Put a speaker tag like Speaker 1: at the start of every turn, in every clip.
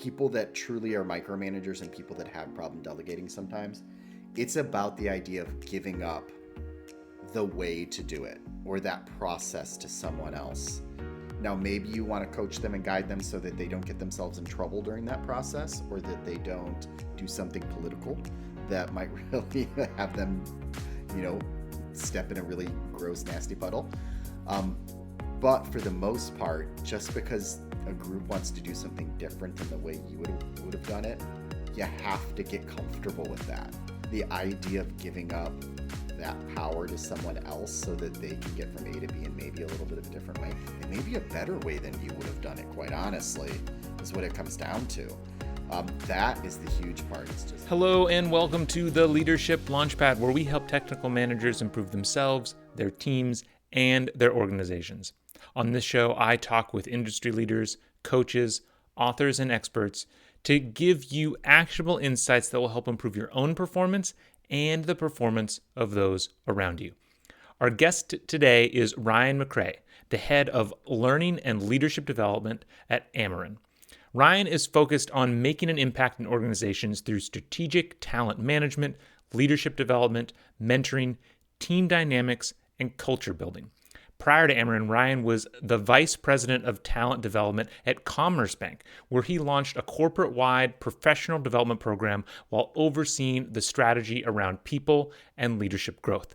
Speaker 1: people that truly are micromanagers and people that have problem delegating sometimes, it's about the idea of giving up the way to do it or that process to someone else. Now, maybe you want to coach them and guide them so that they don't get themselves in trouble during that process, or that they don't do something political that might really have them, step in a really gross, nasty puddle. But for the most part, just because a group wants to do something different than the way you would have done it, you have to get comfortable with that. The idea of giving up that power to someone else so that they can get from A to B in maybe a little bit of a different way, and maybe a better way than you would have done it, quite honestly, is what it comes down to. That is the huge part.
Speaker 2: Hello and welcome to the Leadership Launchpad, where we help technical managers improve themselves, their teams, and their organizations. On this show, I talk with industry leaders, coaches, authors, and experts to give you actionable insights that will help improve your own performance and the performance of those around you. Our guest today is Ryan McCrea, the head of learning and leadership development at Ameren. Ryan is focused on making an impact in organizations through strategic talent management, leadership development, mentoring, team dynamics, and culture building. Prior to Ameren, Ryan was the vice president of talent development at Commerce Bank, where he launched a corporate-wide professional development program while overseeing the strategy around people and leadership growth.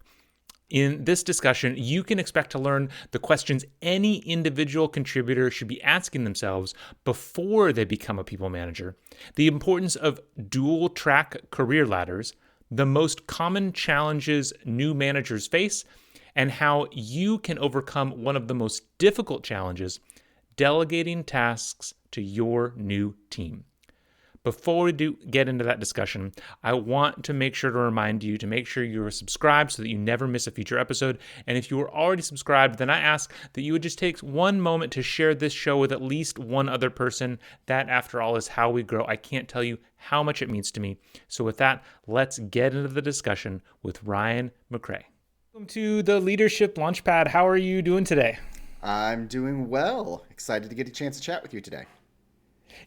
Speaker 2: In this discussion, you can expect to learn the questions any individual contributor should be asking themselves before they become a people manager, the importance of dual-track career ladders, the most common challenges new managers face, and how you can overcome one of the most difficult challenges, delegating tasks to your new team. Before we get into that discussion, I want to make sure to remind you to make sure you're subscribed so that you never miss a future episode. And if you are already subscribed, then I ask that you would just take one moment to share this show with at least one other person. That, after all, is how we grow. I can't tell you how much it means to me. So with that, let's get into the discussion with Ryan McCrea. Welcome to the Leadership Launchpad. How are you doing today?
Speaker 1: I'm doing well. Excited to get a chance to chat with you today.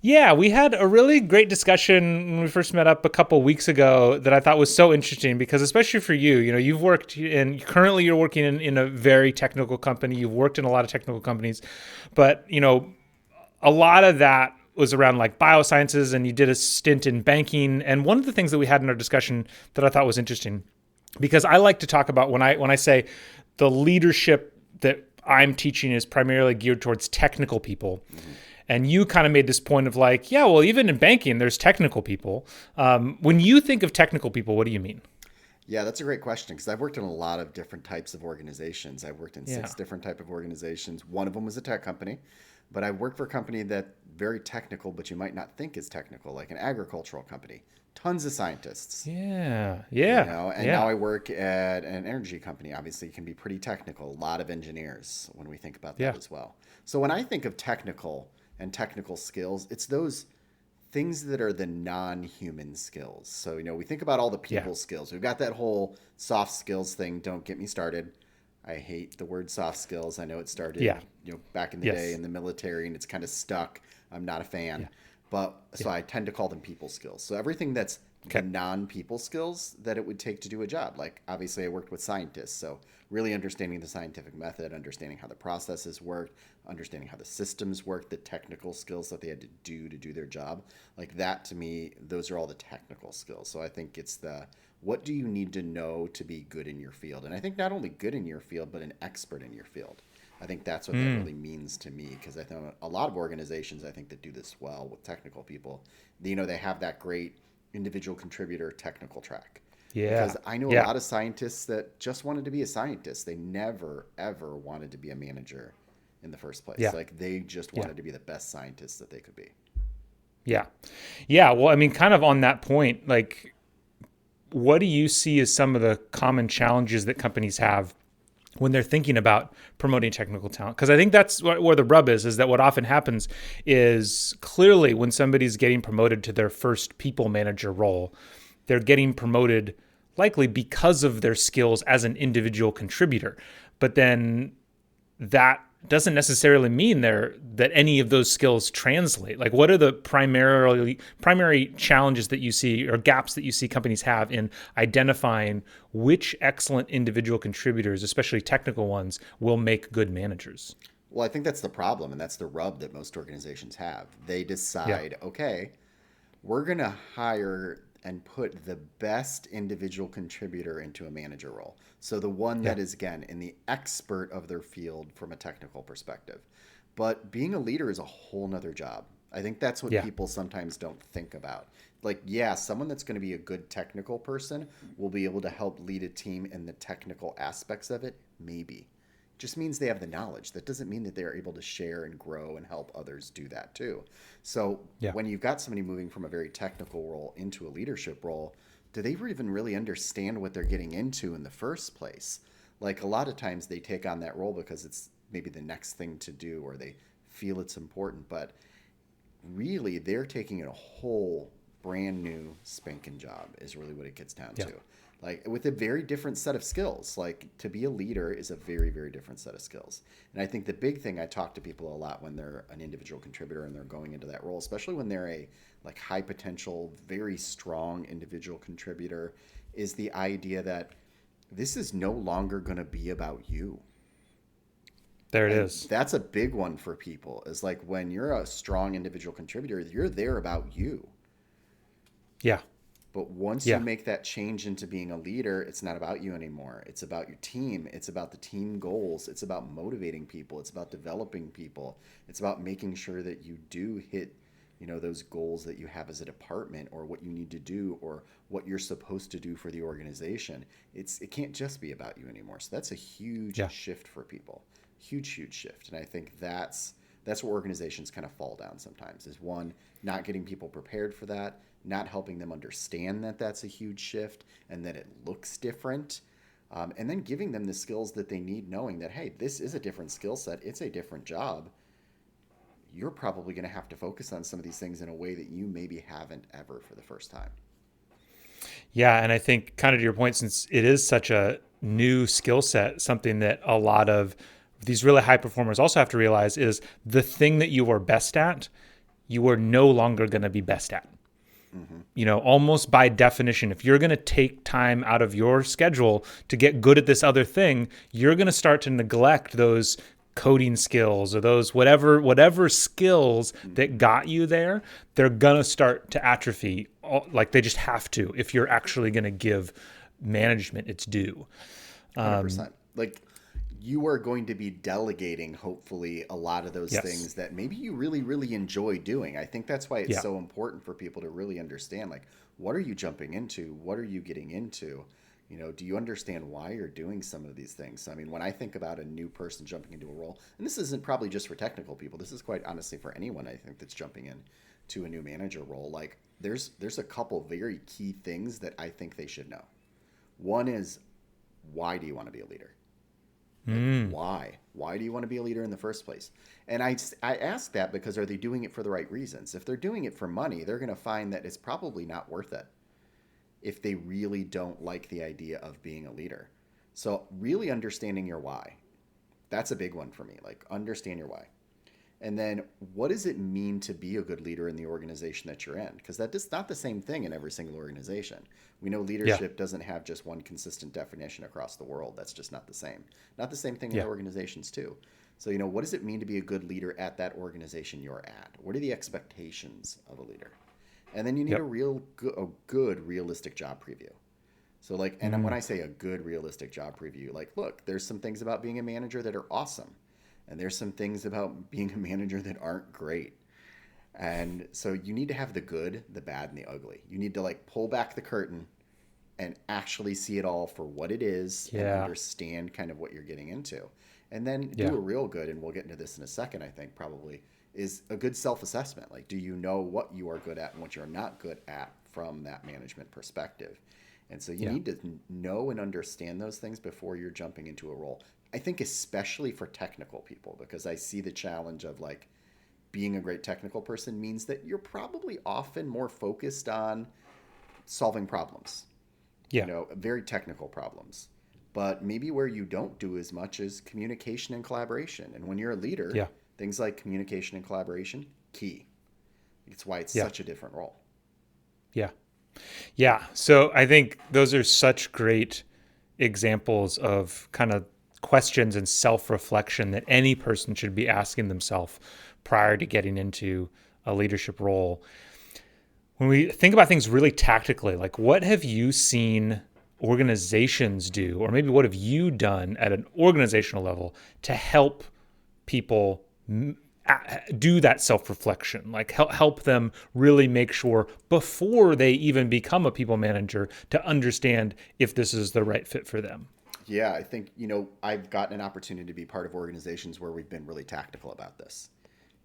Speaker 2: Yeah, we had a really great discussion when we first met up a couple weeks ago that I thought was so interesting because, especially for you, you've worked in, currently you're working in a very technical company. You've worked in a lot of technical companies, but, a lot of that was around like biosciences, and you did a stint in banking. And one of the things that we had in our discussion that I thought was interesting, because I like to talk about when I say the leadership that I'm teaching is primarily geared towards technical people. Mm-hmm. And you kind of made this point of like, yeah, well, even in banking, there's technical people. When you think of technical people, what do you mean?
Speaker 1: Yeah, that's a great question, because I've worked in a lot of different types of organizations. I've worked in 6 different types of organizations. One of them was a tech company, but I worked for a company that very technical, but you might not think is technical, like an agricultural company. Tons of scientists.
Speaker 2: Yeah.
Speaker 1: Now I work at an energy company. Obviously, it can be pretty technical. A lot of engineers when we think about that as well. So when I think of technical and technical skills, it's those things that are the non-human skills. So, we think about all the people skills. We've got that whole soft skills thing. Don't get me started. I hate the word soft skills. I know it started, back in the day in the military, and it's kind of stuck. I'm not a fan. Yeah. But so I tend to call them people skills. So everything that's the non-people skills that it would take to do a job. Like, obviously, I worked with scientists. So really understanding the scientific method, understanding how the processes work, understanding how the systems work, the technical skills that they had to do their job. Like that, to me, those are all the technical skills. So I think it's what do you need to know to be good in your field? And I think not only good in your field, but an expert in your field. I think that's what that really means to me, because I know a lot of organizations, I think, that do this well with technical people, they have that great individual contributor technical track. Yeah. Because I know a lot of scientists that just wanted to be a scientist. They never, ever wanted to be a manager in the first place. Yeah. Like they just wanted to be the best scientists that they could be.
Speaker 2: Yeah. Yeah. Well, I mean, kind of on that point, like, what do you see as some of the common challenges that companies have when they're thinking about promoting technical talent? Because I think that's where the rub is that what often happens is clearly when somebody's getting promoted to their first people manager role, they're getting promoted likely because of their skills as an individual contributor. But then that doesn't necessarily mean that any of those skills translate. Like, what are the primary challenges that you see, or gaps that you see companies have in identifying which excellent individual contributors, especially technical ones, will make good managers?
Speaker 1: Well, I think that's the problem, and that's the rub that most organizations have. They
Speaker 2: Yeah.
Speaker 1: decide, okay, we're going to hire and put the best individual contributor into a manager role. So the one
Speaker 2: Yeah.
Speaker 1: that is, again, in the expert of their field from a technical perspective. But being a leader is a whole nother job. I think that's what
Speaker 2: Yeah.
Speaker 1: people sometimes don't think about. Like, yeah, someone that's going to be a good technical person will be able to help lead a team in the technical aspects of it, maybe. Just means they have the knowledge. That doesn't mean that they are able to share and grow and help others do that too. So
Speaker 2: Yeah.
Speaker 1: when you've got somebody moving from a very technical role into a leadership role, do they even really understand what they're getting into in the first place? Like, a lot of times they take on that role because it's maybe the next thing to do, or they feel it's important, but really they're taking a whole brand new spanking job is really what it gets down
Speaker 2: Yeah.
Speaker 1: to, like, with a very different set of skills. Like, to be a leader is a very, very different set of skills. And I think the big thing, I talk to people a lot when they're an individual contributor and they're going into that role, especially when they're a like high potential, very strong individual contributor, is the idea that this is no longer going to be about you.
Speaker 2: There it
Speaker 1: And
Speaker 2: is.
Speaker 1: that's a big one for people, is like, when you're a strong individual contributor, you're there about you.
Speaker 2: Yeah.
Speaker 1: But once you
Speaker 2: Yeah.
Speaker 1: make that change into being a leader, it's not about you anymore. It's about your team. It's about the team goals. It's about motivating people. It's about developing people. It's about making sure that you do hit, those goals that you have as a department, or what you need to do, or what you're supposed to do for the organization. It can't just be about you anymore. So that's a huge
Speaker 2: Yeah.
Speaker 1: shift for people. Huge, huge shift. And I think that's where organizations kind of fall down sometimes, is one, not getting people prepared for that, not helping them understand that that's a huge shift and that it looks different, and then giving them the skills that they need, knowing that, hey, this is a different skill set, it's a different job. You're probably going to have to focus on some of these things in a way that you maybe haven't ever for the first time.
Speaker 2: Yeah, and I think, kind of to your point, since it is such a new skill set, something that a lot of these really high performers also have to realize is the thing that you are best at, you are no longer going to be best at.
Speaker 1: Mm-hmm.
Speaker 2: Almost by definition, if you're going to take time out of your schedule to get good at this other thing, you're going to start to neglect those coding skills, or those whatever skills that got you there. They're going to start to atrophy, like they just have to, if you're actually going to give management its due.
Speaker 1: 100%. Like, you are going to be delegating, hopefully, a lot of those
Speaker 2: Yes.
Speaker 1: things that maybe you really, really enjoy doing. I think that's why it's
Speaker 2: Yeah.
Speaker 1: so important for people to really understand, like, what are you jumping into? What are you getting into? Do you understand why you're doing some of these things? I mean, when I think about a new person jumping into a role, and this isn't probably just for technical people, this is quite honestly for anyone, I think, that's jumping in to a new manager role. Like, there's a couple very key things that I think they should know. One is, why do you want to be a leader? Like, why? Why do you want to be a leader in the first place? And I ask that because, are they doing it for the right reasons? If they're doing it for money, they're going to find that it's probably not worth it if they really don't like the idea of being a leader. So really understanding your why. That's a big one for me. Like, understand your why. And then, what does it mean to be a good leader in the organization that you're in? Because that is not the same thing in every single organization. We know leadership doesn't have just one consistent definition across the world. That's just not the same. Not the same thing in organizations too. So, what does it mean to be a good leader at that organization you're at? What are the expectations of a leader? And then you need a good realistic job preview. So, like, and when I say a good realistic job preview, like, look, there's some things about being a manager that are awesome. And there's some things about being a manager that aren't great. And so you need to have the good, the bad, and the ugly. You need to, like, pull back the curtain and actually see it all for what it is, and understand kind of what you're getting into. And then do a real good, and we'll get into this in a second, I think, probably, is a good self-assessment. Like, do you know what you are good at and what you're not good at from that management perspective? And so you need to know and understand those things before you're jumping into a role. I think especially for technical people, because I see the challenge of, like, being a great technical person means that you're probably often more focused on solving problems, very technical problems. But maybe where you don't do as much is communication and collaboration. And when you're a leader,
Speaker 2: Yeah.
Speaker 1: things like communication and collaboration, key. It's why it's
Speaker 2: Yeah.
Speaker 1: such a different role.
Speaker 2: Yeah. Yeah. So I think those are such great examples of kind of questions and self-reflection that any person should be asking themselves prior to getting into a leadership role. When we think about things really tactically, like what have you seen organizations do, or maybe what have you done at an organizational level to help people do that self-reflection, like help them really make sure before they even become a people manager to understand if this is the right fit for them?
Speaker 1: Yeah, I think, I've gotten an opportunity to be part of organizations where we've been really tactical about this.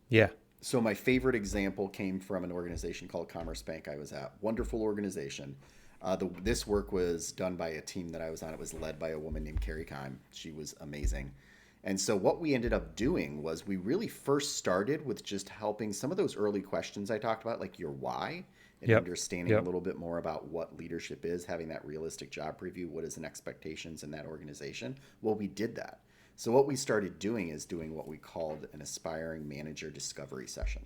Speaker 2: Yeah.
Speaker 1: So my favorite example came from an organization called Commerce Bank I was at. Wonderful organization. This work was done by a team that I was on. It was led by a woman named Carrie Kime. She was amazing. And so what we ended up doing was we really first started with just helping some of those early questions I talked about, like your why, and
Speaker 2: Yep.
Speaker 1: understanding a
Speaker 2: Yep.
Speaker 1: little bit more about what leadership is, having that realistic job preview, what is an expectations in that organization. Well, we did that. So what we started doing is doing what we called an aspiring manager discovery session.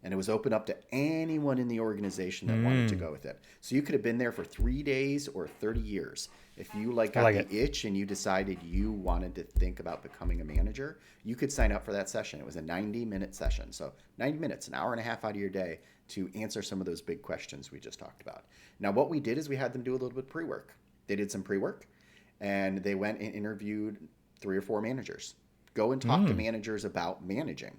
Speaker 1: And it was open up to anyone in the organization that wanted to go with it. So you could have been there for 3 days or 30 years. If you
Speaker 2: I
Speaker 1: got
Speaker 2: like
Speaker 1: the
Speaker 2: it.
Speaker 1: itch and you decided you wanted to think about becoming a manager, you could sign up for that session. It was a 90-minute session. So 90 minutes, an hour and a half out of your day to answer some of those big questions we just talked about. Now, what we did is we had them do a little bit of pre-work. They did some pre-work and they went and interviewed 3 or 4 managers. Go and talk to managers about managing,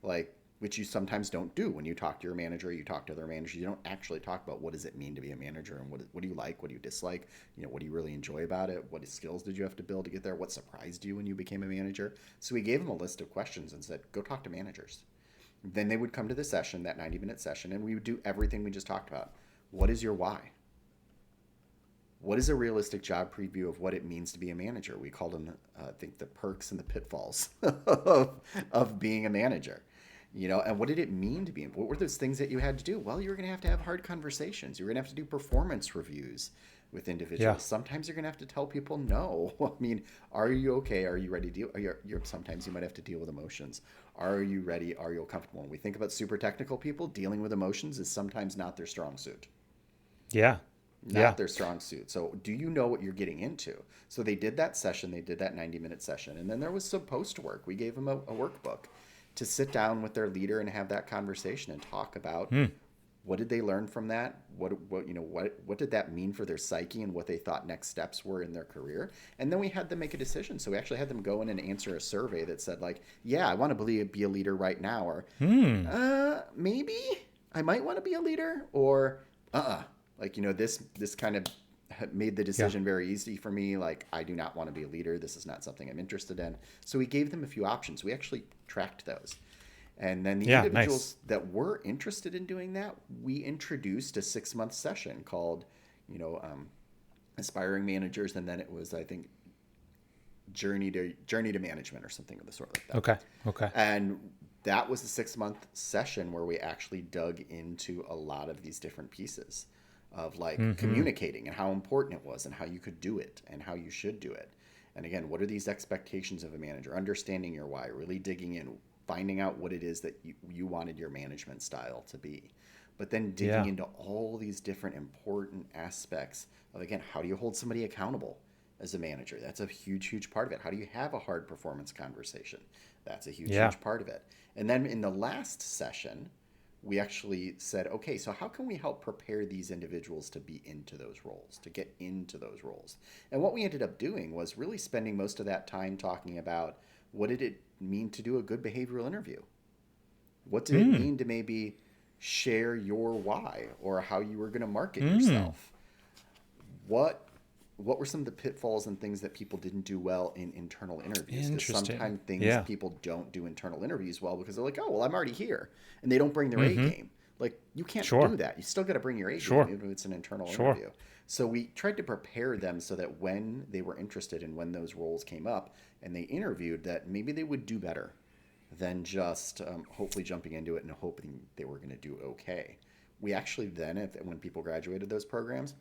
Speaker 1: like, which you sometimes don't do when you talk to your manager, you talk to other managers. You don't actually talk about what does it mean to be a manager and what do you like, what do you dislike, what do you really enjoy about it, what skills did you have to build to get there, what surprised you when you became a manager. So we gave them a list of questions and said, go talk to managers. Then they would come to the session, that 90-minute session, and we would do everything we just talked about. What is your why? What is a realistic job preview of what it means to be a manager? We called them, I think, the perks and the pitfalls of being a manager. And what did it mean to be? What were those things that you had to do? Well, you were going to have hard conversations. You were going to have to do performance reviews with individuals.
Speaker 2: Yeah.
Speaker 1: Sometimes you're going to have to tell people no. I mean, are you okay? Are you ready to deal? Sometimes you might have to deal with emotions. Are you ready? Are you comfortable? When we think about super technical people, dealing with emotions is sometimes not their strong suit.
Speaker 2: Yeah.
Speaker 1: Not their strong suit. So do you know what you're getting into? So they did that session. They did that 90-minute session. And then there was some post work. We gave them a workbook to sit down with their leader and have that conversation and talk about what did they learn from that? What did that mean for their psyche and what they thought next steps were in their career? And then we had them make a decision. So we actually had them go in and answer a survey that said, like, yeah, I want to be a leader right now, or maybe I might want to be a leader, or like, this kind of made the decision very easy for me. Like, I do not want to be a leader. This is not something I'm interested in. So we gave them a few options. We actually tracked those. And then the individuals that were interested in doing that, we introduced a 6-month session called, Aspiring Managers. And then it was, I think, Journey to Management or something of the sort like that.
Speaker 2: Okay.
Speaker 1: And that was the 6-month session where we actually dug into a lot of these different pieces of communicating and how important it was and how you could do it and how you should do it. And again, what are these expectations of a manager? Understanding your why, really digging in, finding out what it is that you wanted your management style to be. But then digging into all these different important aspects of, again, how do you hold somebody accountable as a manager? That's a huge, huge part of it. How do you have a hard performance conversation? That's a huge, huge part of it. And then in the last session, we actually said, okay, so how can we help prepare these individuals to be into those roles, to get into those roles? And what we ended up doing was really spending most of that time talking about what did it mean to do a good behavioral interview? What did it mean to maybe share your why or how you were going to market yourself? What were some of the pitfalls and things that people didn't do well in internal interviews? Because sometimes people don't do internal interviews well because they're like, oh, well, I'm already here. And they don't bring their A game. Like, you can't do that. You still got to bring your A game, even if it's an internal interview. So we tried to prepare them so that when they were interested and when those roles came up and they interviewed, that maybe they would do better than just hopefully jumping into it and hoping they were going to do okay. We actually then, when people graduated those programs,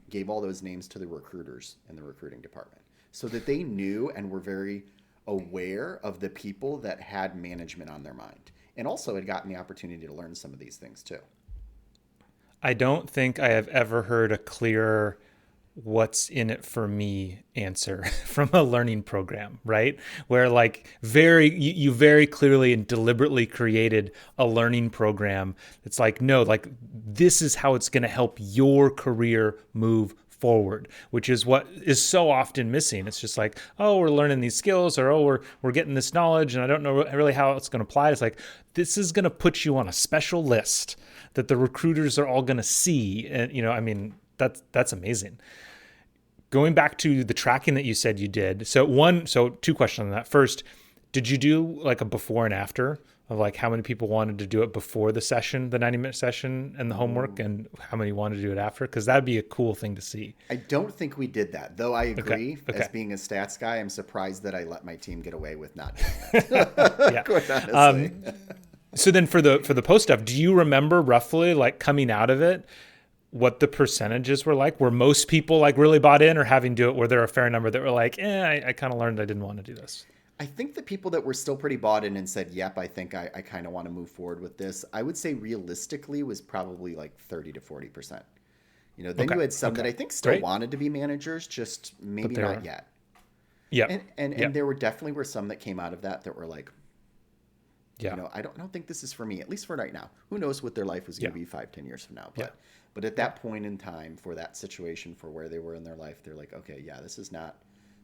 Speaker 1: gave all those names to the recruiters in the recruiting department so that they knew and were very aware of the people that had management on their mind. And also had gotten the opportunity to learn some of these things too.
Speaker 2: I don't think I have ever heard a clearer what's in it for me answer from a learning program, right? Where like you very clearly and deliberately created a learning program. It's like, no, like this is how it's going to help your career move forward, which is what is so often missing. It's just like, oh, we're learning these skills, or oh, we're getting this knowledge and I don't know really how it's going to apply. It's like, this is going to put you on a special list that the recruiters are all going to see. And, I mean, that's amazing. Going back to the tracking that you said you did. So two questions on that. First, did you do like a before and after of like how many people wanted to do it before the session, the 90-minute session and the homework, and how many wanted to do it after? Because that'd be a cool thing to see.
Speaker 1: I don't think we did that, though. I agree.
Speaker 2: Okay.
Speaker 1: As being a stats guy, I'm surprised that I let my team get away with not doing it.
Speaker 2: Yeah.
Speaker 1: Quite honestly.
Speaker 2: So then for the post stuff, do you remember roughly like coming out of it, what the percentages were like? Were most people like really bought in, or having to do it? Were there a fair number that were like, I kind of learned I didn't want to do this?
Speaker 1: I think the people that were still pretty bought in and said, yep, I think I kind of want to move forward with this, I would say realistically was probably like 30 to 40%. Then you had some that I think still wanted to be managers, just maybe not yet.
Speaker 2: Yeah.
Speaker 1: And there were some that came out of that were like,
Speaker 2: yeah,
Speaker 1: I don't think this is for me, at least for right now. Who knows what their life was going to be 5-10 years from now. But at that point in time, for that situation, for where they were in their life, they're like, okay, yeah, this is not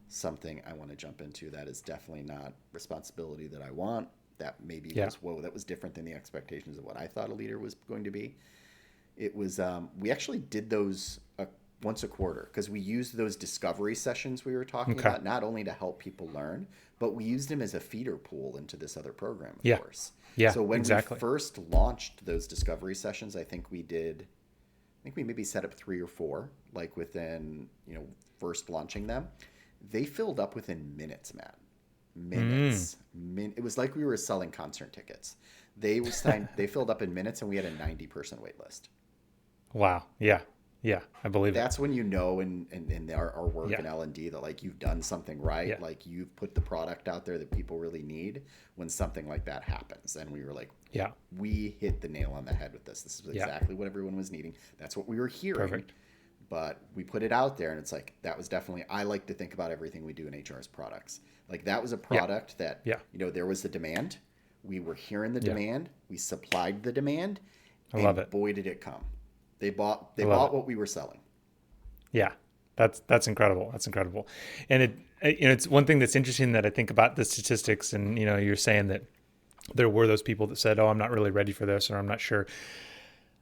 Speaker 1: something I want to jump into. That is definitely not responsibility that I want. That maybe was, that was different than the expectations of what I thought a leader was going to be. It was, we actually did those once a quarter because we used those discovery sessions we were talking about, not only to help people learn, but we used them as a feeder pool into this other program, of course.
Speaker 2: Yeah,
Speaker 1: so when we first launched those discovery sessions, I think we maybe set up 3 or 4, like within, first launching them. They filled up within minutes, Matt. Minutes. It was like we were selling concert tickets. They filled up in minutes, and we had a 90-person wait list.
Speaker 2: Wow. Yeah. Yeah, I believe
Speaker 1: That's when in our work in L&D that like you've done something right, like you've put the product out there that people really need when something like that happens. And we were like, we hit the nail on the head with this. This is exactly what everyone was needing. That's what we were hearing.
Speaker 2: Perfect.
Speaker 1: But we put it out there, and it's like, that was definitely, I like to think about everything we do in HR as products. Like that was a product that, there was the demand. We were hearing the demand. We supplied the demand.
Speaker 2: I love it.
Speaker 1: Boy, did it come. They bought what we were selling.
Speaker 2: Yeah, that's incredible. That's incredible. And it's one thing that's interesting that I think about the statistics, and you're saying that there were those people that said, "Oh, I'm not really ready for this," or "I'm not sure."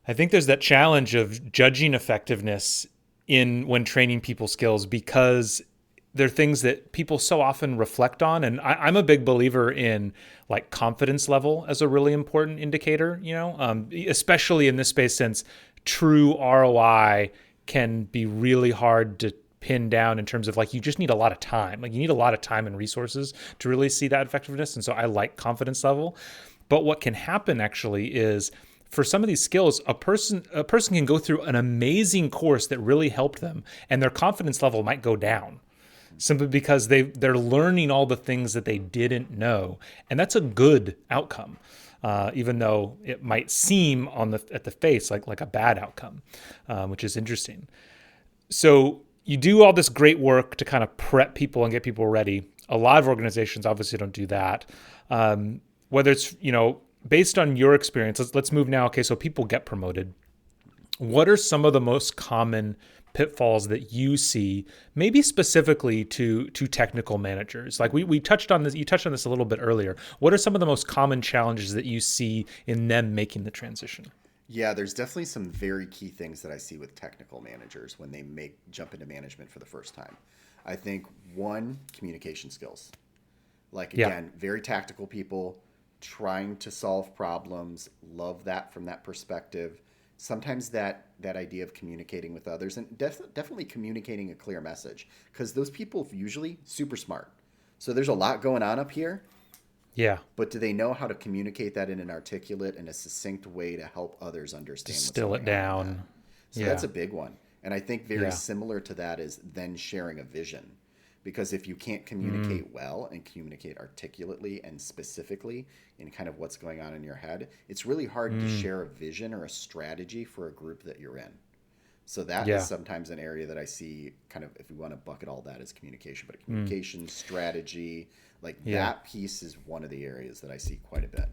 Speaker 2: I think there's that challenge of judging effectiveness when training people skills, because they're things that people so often reflect on. And I'm a big believer in like confidence level as a really important indicator, especially in this space, since true ROI can be really hard to pin down in terms of like, you just need a lot of time. Like you need a lot of time and resources to really see that effectiveness. And so I like confidence level. But what can happen actually is, for some of these skills, a person can go through an amazing course that really helped them, and their confidence level might go down simply because they're learning all the things that they didn't know. And that's a good outcome. Even though it might seem at the face like a bad outcome, which is interesting. So you do all this great work to kind of prep people and get people ready. A lot of organizations obviously don't do that. Whether it's, based on your experience, let's move now. Okay, so people get promoted. What are some of the most common pitfalls that you see, maybe specifically to technical managers? Like we touched on this, you touched on this a little bit earlier. What are some of the most common challenges that you see in them making the transition?
Speaker 1: Yeah, there's definitely some very key things that I see with technical managers when they jump into management for the first time. I think one, communication skills. Like again, very tactical people trying to solve problems, love that from that perspective. Sometimes that idea of communicating with others, and definitely communicating a clear message, because those people usually super smart. So there's a lot going on up here.
Speaker 2: Yeah.
Speaker 1: But do they know how to communicate that in an articulate and a succinct way to help others understand?
Speaker 2: Distill it down.
Speaker 1: So that's a big one. And I think very similar to that is then sharing a vision. Because if you can't communicate well and communicate articulately and specifically in kind of what's going on in your head, it's really hard to share a vision or a strategy for a group that you're in. So that is sometimes an area that I see kind of, if we want to bucket all that as communication, but communication, strategy, like that piece is one of the areas that I see quite a bit,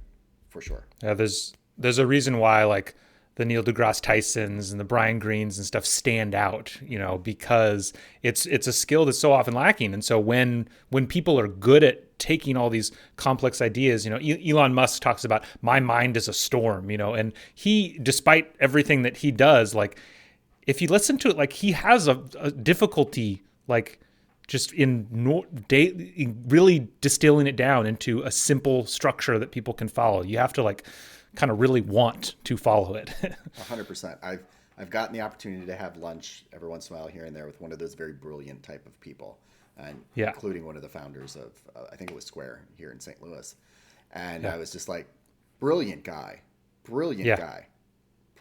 Speaker 1: for sure.
Speaker 2: Yeah, there's a reason why like the Neil deGrasse Tysons and the Brian Greens and stuff stand out, because it's a skill that's so often lacking. And so when people are good at taking all these complex ideas, Elon Musk talks about my mind is a storm, and he, despite everything that he does, like if you listen to it, like he has a difficulty, like just in really distilling it down into a simple structure that people can follow. You have to like kind of really want to follow it.
Speaker 1: 100%. I've gotten the opportunity to have lunch every once in a while here and there with one of those very brilliant type of people, and including one of the founders of, I think it was Square here in St. Louis. And I was just like, brilliant guy.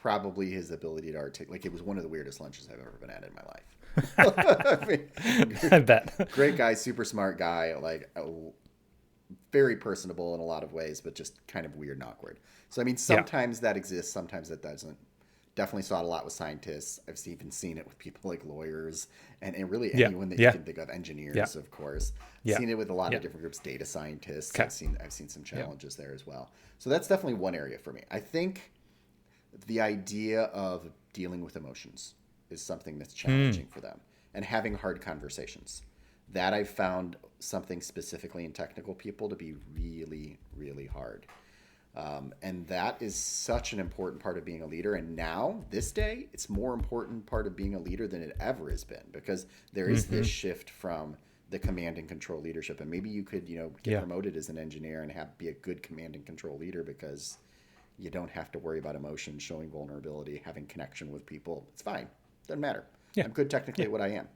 Speaker 1: Probably his ability to articulate, like it was one of the weirdest lunches I've ever been at in my life. I mean,
Speaker 2: I bet.
Speaker 1: Great guy, super smart guy, like very personable in a lot of ways, but just kind of weird and awkward. So, I mean, sometimes that exists, sometimes that doesn't. Definitely saw it a lot with scientists. I've even seen it with people like lawyers and really anyone that you can think of, engineers, of course. Seen it with a lot of different groups, data scientists. Okay. I've seen some challenges there as well. So that's definitely one area for me. I think the idea of dealing with emotions is something that's challenging for them, and having hard conversations. That I've found something specifically in technical people to be really, really hard. And that is such an important part of being a leader. And now, this day, it's more important part of being a leader than it ever has been, because there is this shift from the command and control leadership. And maybe you could, get promoted as an engineer and be a good command and control leader, because you don't have to worry about emotion, showing vulnerability, having connection with people. It's fine. Doesn't matter. I'm good technically at what I am.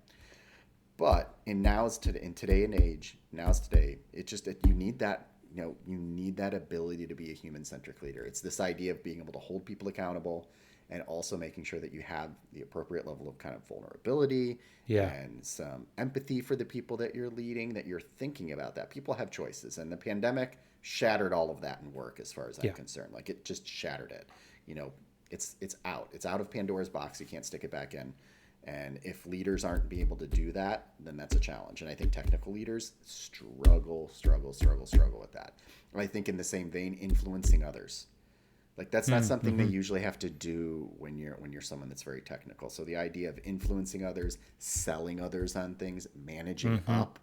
Speaker 1: But in today and age, it's just that you need that, you need that ability to be a human-centric leader. It's this idea of being able to hold people accountable, and also making sure that you have the appropriate level of kind of vulnerability and some empathy for the people that you're leading, that you're thinking about that. People have choices, and the pandemic shattered all of that in work as far as I'm concerned. Like it just shattered it. It's out. It's out of Pandora's box. You can't stick it back in. And if leaders aren't being able to do that, then that's a challenge. And I think technical leaders struggle with that. And I think in the same vein, influencing others. Like that's not something they usually have to do when you're someone that's very technical. So the idea of influencing others, selling others on things, managing up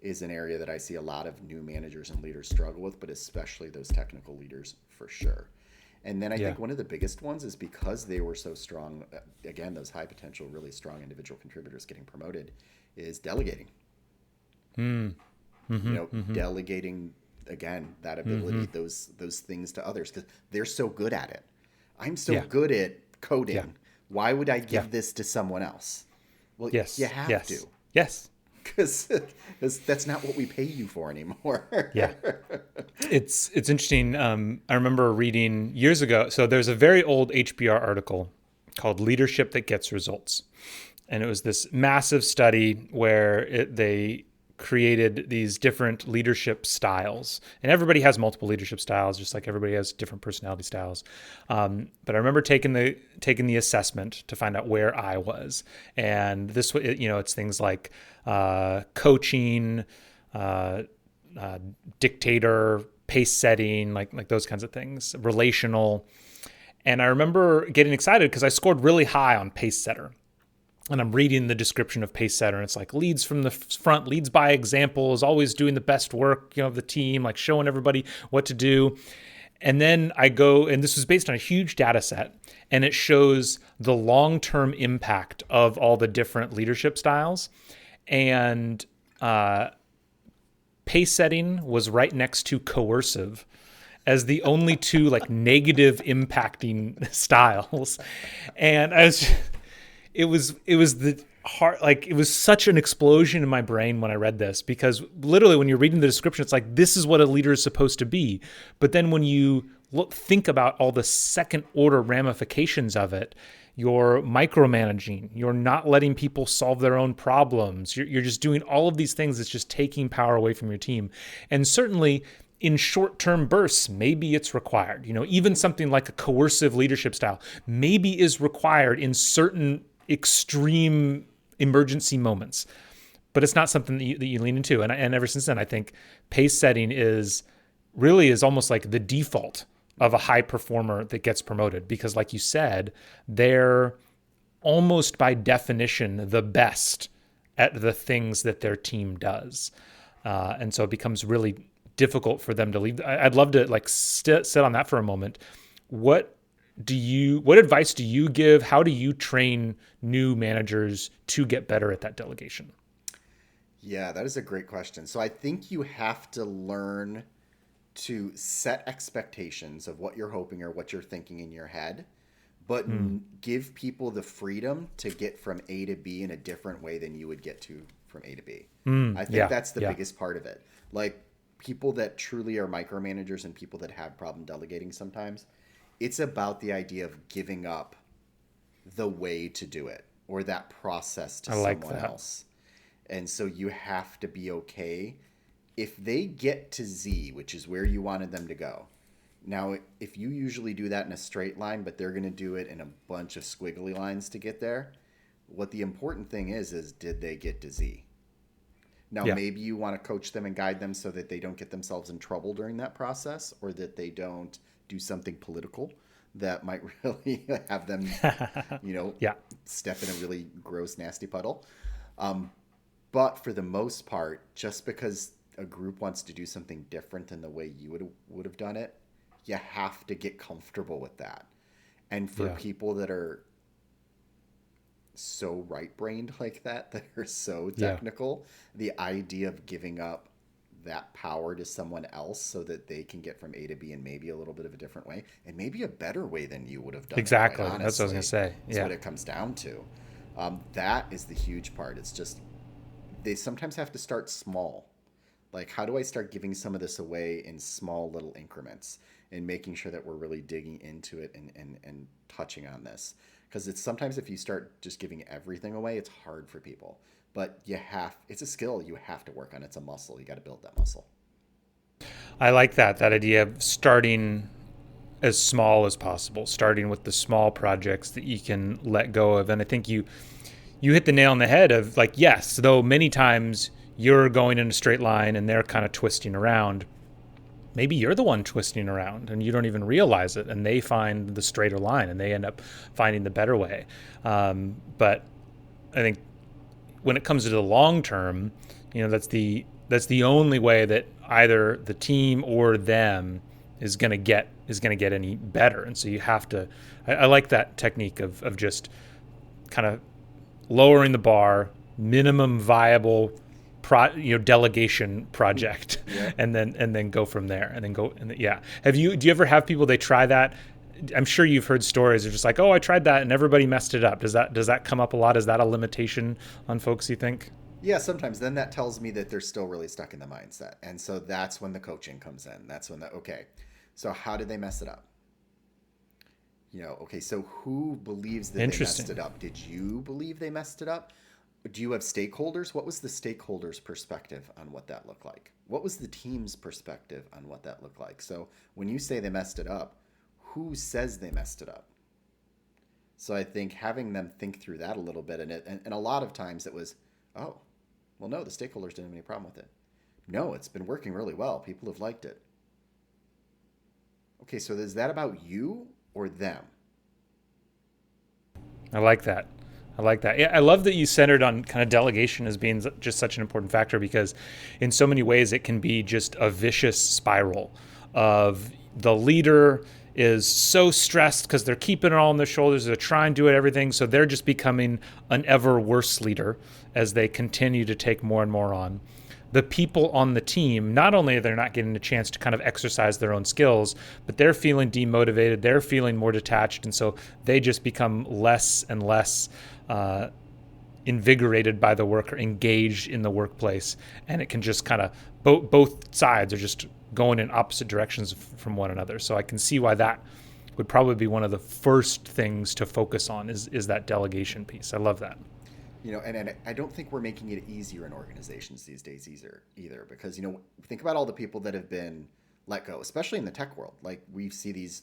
Speaker 1: is an area that I see a lot of new managers and leaders struggle with, but especially those technical leaders for sure. And then I think one of the biggest ones is because they were so strong, again, those high potential, really strong individual contributors getting promoted, is delegating. Delegating, again, that ability, those things to others, because they're so good at it. I'm so good at coding. Why would I give this to someone else? Well, you have to.
Speaker 2: Yes.
Speaker 1: Because that's not what we pay you for anymore.
Speaker 2: It's interesting. I remember reading years ago. So there's a very old HBR article called Leadership That Gets Results. And it was this massive study where they created these different leadership styles. And everybody has multiple leadership styles, just like everybody has different personality styles. But I remember taking the assessment to find out where I was. And this, it's things like coaching, dictator, pace setting, like those kinds of things, relational. And I remember getting excited because I scored really high on pace setter. And I'm reading the description of pace setter, and it's like leads from the front, leads by example, is always doing the best work, of the team, like showing everybody what to do. And then I go, and this was based on a huge data set, and it shows the long-term impact of all the different leadership styles. And pace setting was right next to coercive as the only two like negative impacting styles. And I was... It was the heart, like it was such an explosion in my brain when I read this, because literally when you're reading the description, it's like, this is what a leader is supposed to be. But then when you think about all the second order ramifications of it. You're micromanaging. You're not letting people solve their own problems. You're just doing all of these things that's just taking power away from your team. And certainly in short-term bursts, maybe it's required. Even something like a coercive leadership style maybe is required in certain extreme emergency moments. But it's not something that you lean into. And ever since then, I think pace setting is almost like the default of a high performer that gets promoted, because like you said, they're almost by definition the best at the things that their team does. And so it becomes really difficult for them to leave. I'd love to sit on that for a moment. What advice do you give? How do you train new managers to get better at that delegation?
Speaker 1: Yeah, that is a great question. So I think you have to learn to set expectations of what you're hoping or what you're thinking in your head, but give people the freedom to get from A to B in a different way than you would get to from A to B. I think that's the biggest part of it. Like people that truly are micromanagers and people that have problem delegating sometimes, it's about the idea of giving up the way to do it or that process to someone else. And so you have to be okay if they get to Z, which is where you wanted them to go. Now, if you usually do that in a straight line, but they're going to do it in a bunch of squiggly lines to get there, what the important thing is did they get to Z? Now, maybe you want to coach them and guide them so that they don't get themselves in trouble during that process, or that they don't do something political that might really have them, step in a really gross, nasty puddle. But for the most part, just because a group wants to do something different than the way you would have done it, you have to get comfortable with that. And for people that are so right-brained like that are so technical, the idea of giving up that power to someone else so that they can get from A to B in maybe a little bit of a different way, and maybe a better way than you would have done.
Speaker 2: Exactly.
Speaker 1: It, honestly,
Speaker 2: that's what I was going to say.
Speaker 1: That's what it comes down to. That is the huge part. It's just they sometimes have to start small. Like, how do I start giving some of this away in small little increments and making sure that we're really digging into it and touching on this? Because it's sometimes if you start just giving everything away, it's hard for people. But it's a skill you have to work on. It's a muscle. You got to build that muscle.
Speaker 2: I like that idea of starting as small as possible, starting with the small projects that you can let go of. And I think you hit the nail on the head of yes, though many times you're going in a straight line and they're kind of twisting around. Maybe you're the one twisting around and you don't even realize it, and they find the straighter line and they end up finding the better way. But I think when it comes to the long term, that's the only way that either the team or them is going to get any better. And so you have to. I like that technique of just kind of lowering the bar, minimum viable delegation project, and then go from there, and then go. Do you ever have people, they try that? I'm sure you've heard stories of just like, oh, I tried that and everybody messed it up. Does that come up a lot? Is that a limitation on folks, you think?
Speaker 1: Yeah, sometimes. Then that tells me that they're still really stuck in the mindset. And so that's when the coaching comes in. That's when so how did they mess it up? Okay, so who believes that they messed it up? Did you believe they messed it up? Do you have stakeholders? What was the stakeholders' perspective on what that looked like? What was the team's perspective on what that looked like? So when you say they messed it up, who says they messed it up? So I think having them think through that a little bit, and a lot of times it was, oh, well, no, the stakeholders didn't have any problem with it. No, it's been working really well. People have liked it. Okay, so is that about you or them?
Speaker 2: I like that. Yeah, I love that you centered on kind of delegation as being just such an important factor, because in so many ways it can be just a vicious spiral of the leader is so stressed because they're keeping it all on their shoulders. They're trying to do everything. So they're just becoming an ever worse leader as they continue to take more and more on. The people on the team, not only are they not getting a chance to kind of exercise their own skills, but they're feeling demotivated. They're feeling more detached. And so they just become less and less invigorated by the work or engaged in the workplace. And it can just kind of, both sides are just going in opposite directions from one another. So I can see why that would probably be one of the first things to focus on is that delegation piece. I love that.
Speaker 1: And I don't think we're making it easier in organizations these days either, because think about all the people that have been let go, especially in the tech world. Like, we see these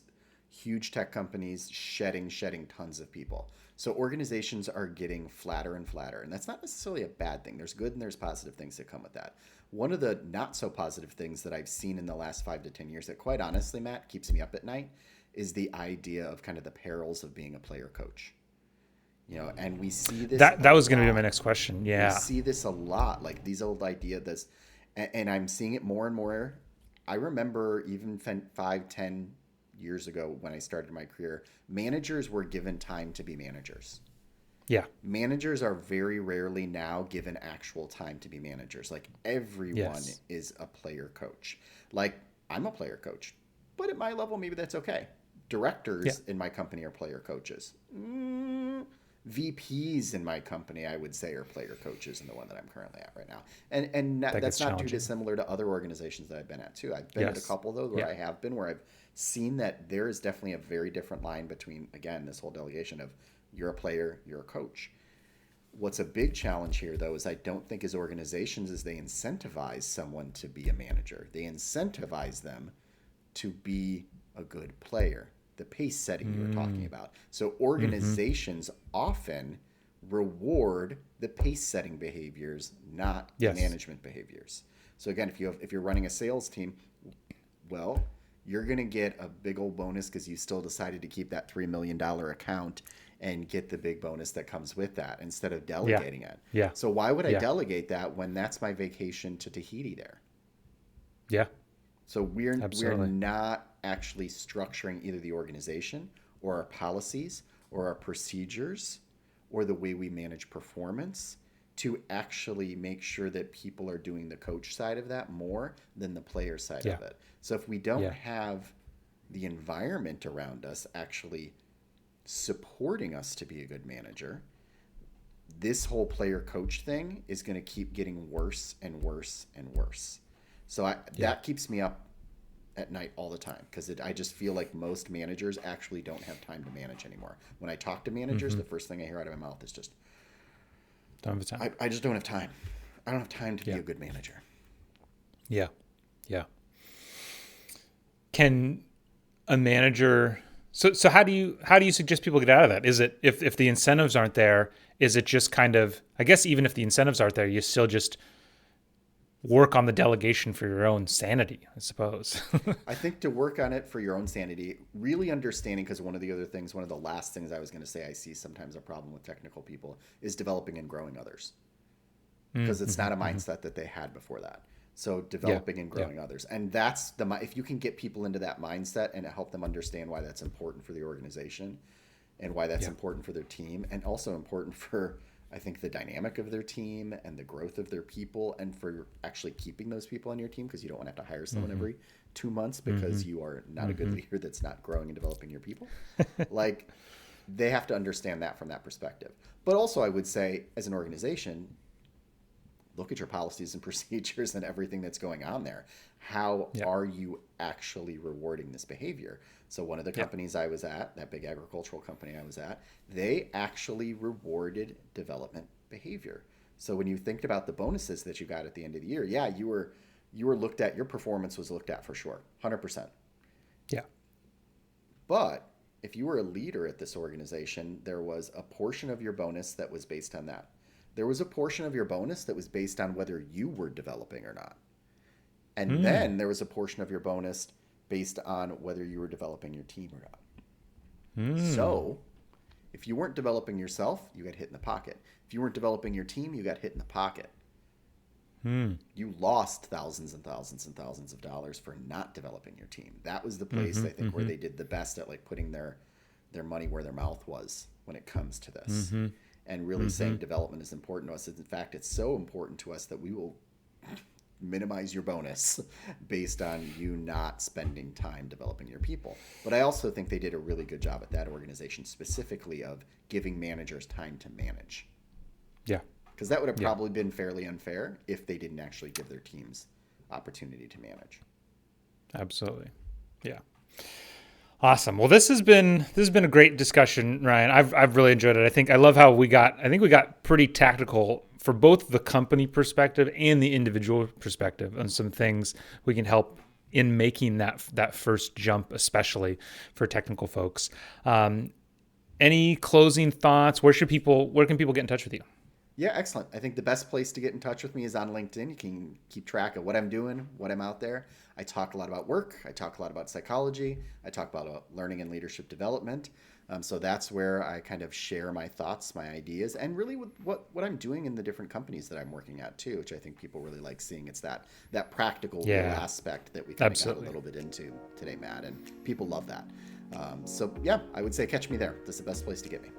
Speaker 1: huge tech companies shedding tons of people. So organizations are getting flatter and flatter, and that's not necessarily a bad thing. There's good and there's positive things that come with that. One of the not so positive things that I've seen in the last 5 to 10 years that, quite honestly, Matt, keeps me up at night is the idea of kind of the perils of being a player coach. And we see this.
Speaker 2: That was going to be my next question. Yeah.
Speaker 1: We see this a lot, like these old ideas, and I'm seeing it more and more. I remember even 5-10 years ago when I started my career, managers were given time to be managers.
Speaker 2: Yeah.
Speaker 1: Managers are very rarely now given actual time to be managers. Like, everyone is a player coach. Like, I'm a player coach, but at my level, maybe that's okay. Directors in my company are player coaches. VPs in my company, I would say, are player coaches in the one that I'm currently at right now. And that's not too dissimilar to other organizations that I've been at too. I've been at a couple of those where I have been, where I've seen that there is definitely a very different line between, again, this whole delegation of you're a player, you're a coach. What's a big challenge here, though, is I don't think as organizations is they incentivize someone to be a manager. They incentivize them to be a good player. The pace setting you were talking about. So organizations often reward the pace setting behaviors, not the management behaviors. So again, if you're running a sales team, well, you're going to get a big old bonus because you still decided to keep that $3 million account and get the big bonus that comes with that instead of delegating it.
Speaker 2: Yeah.
Speaker 1: So why would I delegate that when that's my vacation to Tahiti there?
Speaker 2: Yeah.
Speaker 1: So we're not actually structuring either the organization or our policies or our procedures or the way we manage performance to actually make sure that people are doing the coach side of that more than the player side of it. So if we don't have the environment around us actually supporting us to be a good manager, this whole player coach thing is going to keep getting worse and worse and worse. So that keeps me up at night all the time, because I just feel like most managers actually don't have time to manage anymore. When I talk to managers, the first thing I hear out of my mouth is just,
Speaker 2: don't have time.
Speaker 1: I just don't have time. I don't have time to be a good manager.
Speaker 2: Yeah. Yeah. Can a manager... So how do you suggest people get out of that? Is it, if the incentives aren't there, is it just kind of, I guess even if the incentives aren't there, you still just work on the delegation for your own sanity, I suppose.
Speaker 1: I think to work on it for your own sanity, really understanding, because one of the last things I was going to say I see sometimes a problem with technical people is developing and growing others. Because it's not a mindset that they had before that. So developing and growing others. And that's if you can get people into that mindset and help them understand why that's important for the organization and why that's important for their team, and also important for, I think, the dynamic of their team and the growth of their people, and for actually keeping those people on your team, because you don't want to have to hire someone every 2 months because you are not a good leader that's not growing and developing your people. Like, they have to understand that from that perspective. But also, I would say, as an organization, look at your policies and procedures and everything that's going on there. How are you actually rewarding this behavior? So one of the companies I was at, that big agricultural company I was at, they actually rewarded development behavior. So when you think about the bonuses that you got at the end of the year, you were looked at, your performance was looked at for sure, 100%.
Speaker 2: Yeah.
Speaker 1: But if you were a leader at this organization, there was a portion of your bonus that was based on that. There was a portion of your bonus that was based on whether you were developing or not. And then there was a portion of your bonus based on whether you were developing your team or not. So if you weren't developing yourself, you got hit in the pocket. If you weren't developing your team, you got hit in the pocket. You lost thousands and thousands and thousands of dollars for not developing your team. That was the place, I think, where they did the best at, like, putting their money where their mouth was when it comes to this. And really saying development is important to us. In fact, it's so important to us that we will minimize your bonus based on you not spending time developing your people. But I also think they did a really good job at that organization, specifically of giving managers time to manage. Yeah. Because that would have probably been fairly unfair if they didn't actually give their teams opportunity to manage.
Speaker 2: Absolutely. Yeah. Awesome. Well, this has been a great discussion, Ryan. I've really enjoyed it. I love how we got pretty tactical for both the company perspective and the individual perspective on some things we can help in making that first jump, especially for technical folks. Any closing thoughts? Where can people get in touch with you?
Speaker 1: Yeah, excellent. I think the best place to get in touch with me is on LinkedIn. You can keep track of what I'm doing, what I'm out there. I talk a lot about work. I talk a lot about psychology. I talk about learning and leadership development. So that's where I kind of share my thoughts, my ideas, and really with what I'm doing in the different companies that I'm working at too, which I think people really like seeing. It's that practical real aspect that we kind of got a little bit into today, Matt, and people love that. So yeah, I would say catch me there. That's the best place to get me.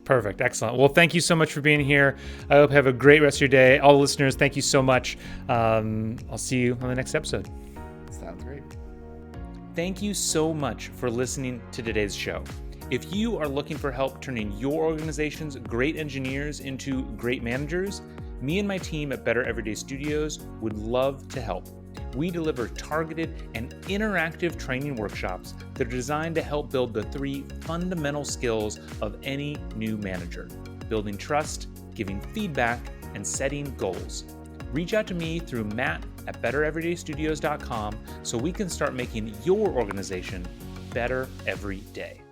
Speaker 2: Perfect. Excellent. Well, thank you so much for being here. I hope you have a great rest of your day. All the listeners, thank you so much. I'll see you on the next episode.
Speaker 1: Sounds great.
Speaker 2: Thank you so much for listening to today's show. If you are looking for help turning your organization's great engineers into great managers, me and my team at Better Everyday Studios would love to help. We deliver targeted and interactive training workshops that are designed to help build the 3 fundamental skills of any new manager: building trust, giving feedback, and setting goals. Reach out to me through matt@bettereverydaystudios.com so we can start making your organization better every day.